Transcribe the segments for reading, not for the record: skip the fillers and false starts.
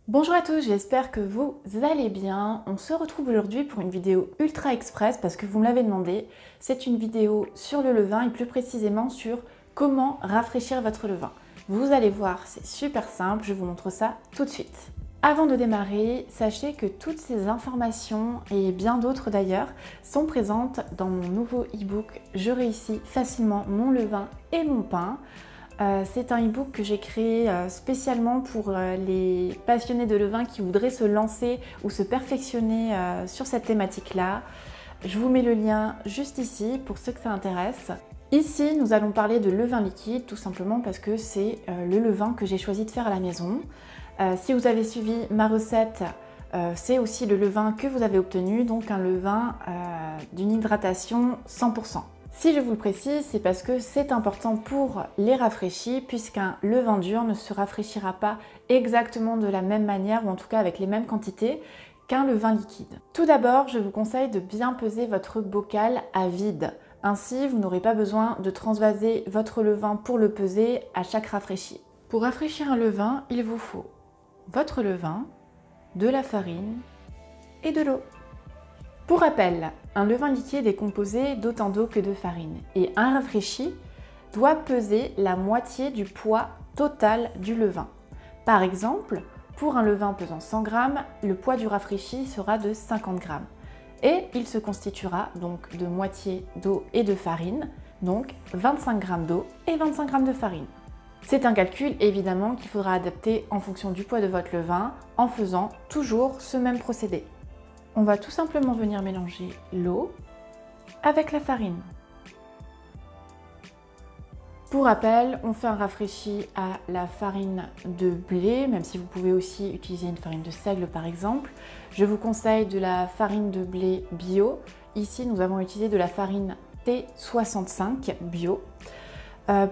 Bonjour à tous, j'espère que vous allez bien. On se retrouve aujourd'hui pour une vidéo ultra express parce que vous me l'avez demandé. C'est une vidéo sur le levain et plus précisément sur comment rafraîchir votre levain. Vous allez voir, c'est super simple, je vous montre ça tout de suite. Avant de démarrer, sachez que toutes ces informations et bien d'autres d'ailleurs sont présentes dans mon nouveau e-book « Je réussis facilement mon levain et mon pain ». C'est un e-book que j'ai créé spécialement pour les passionnés de levain qui voudraient se lancer ou se perfectionner sur cette thématique-là. Je vous mets le lien juste ici pour ceux que ça intéresse. Ici, nous allons parler de levain liquide, tout simplement parce que c'est le levain que j'ai choisi de faire à la maison. Si vous avez suivi ma recette, c'est aussi le levain que vous avez obtenu, donc un levain d'une hydratation 100%. Si je vous le précise, c'est parce que c'est important pour les rafraîchis, puisqu'un levain dur ne se rafraîchira pas exactement de la même manière, ou en tout cas avec les mêmes quantités, qu'un levain liquide. Tout d'abord, je vous conseille de bien peser votre bocal à vide. Ainsi, vous n'aurez pas besoin de transvaser votre levain pour le peser à chaque rafraîchi. Pour rafraîchir un levain, il vous faut votre levain, de la farine et de l'eau. Pour rappel, un levain liquide est composé d'autant d'eau que de farine et un rafraîchi doit peser la moitié du poids total du levain. Par exemple, pour un levain pesant 100 g, le poids du rafraîchi sera de 50 g et il se constituera donc de moitié d'eau et de farine, donc 25 g d'eau et 25 g de farine. C'est un calcul évidemment qu'il faudra adapter en fonction du poids de votre levain en faisant toujours ce même procédé. On va tout simplement venir mélanger l'eau avec la farine. Pour rappel, on fait un rafraîchi à la farine de blé, même si vous pouvez aussi utiliser une farine de seigle par exemple. Je vous conseille de la farine de blé bio. Ici, nous avons utilisé de la farine T65 bio.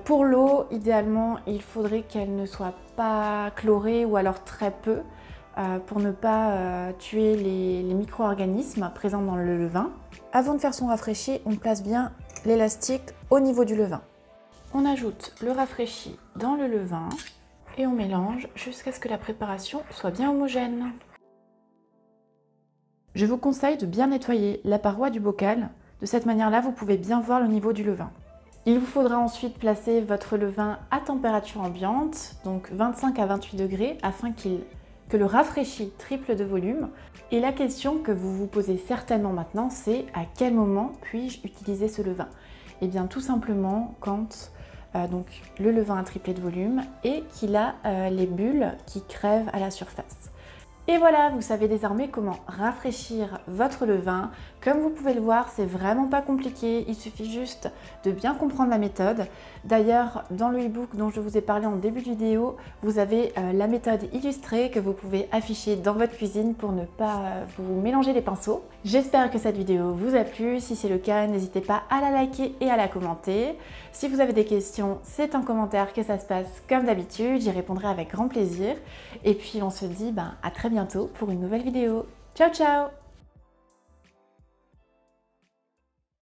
Pour l'eau, idéalement, il faudrait qu'elle ne soit pas chlorée ou alors très peu, pour ne pas tuer les micro-organismes présents dans le levain. Avant de faire son rafraîchi, on place bien l'élastique au niveau du levain. On ajoute le rafraîchi dans le levain et on mélange jusqu'à ce que la préparation soit bien homogène. Je vous conseille de bien nettoyer la paroi du bocal. De cette manière-là, vous pouvez bien voir le niveau du levain. Il vous faudra ensuite placer votre levain à température ambiante, donc 25 à 28 degrés, afin que le rafraîchi triple de volume. Et la question que vous vous posez certainement maintenant, c'est à quel moment puis-je utiliser ce levain? Eh bien tout simplement quand donc, le levain a triplé de volume et qu'il a les bulles qui crèvent à la surface. Et voilà, vous savez désormais comment rafraîchir votre levain. Comme vous pouvez le voir, c'est vraiment pas compliqué, il suffit juste de bien comprendre la méthode. D'ailleurs, dans le e-book dont je vous ai parlé en début de vidéo, vous avez la méthode illustrée que vous pouvez afficher dans votre cuisine pour ne pas vous mélanger les pinceaux. J'espère que cette vidéo vous a plu. Si c'est le cas, n'hésitez pas à la liker et à la commenter. Si vous avez des questions, c'est en commentaire que ça se passe comme d'habitude, j'y répondrai avec grand plaisir. Et puis on se dit à très bientôt pour une nouvelle vidéo. Ciao ciao!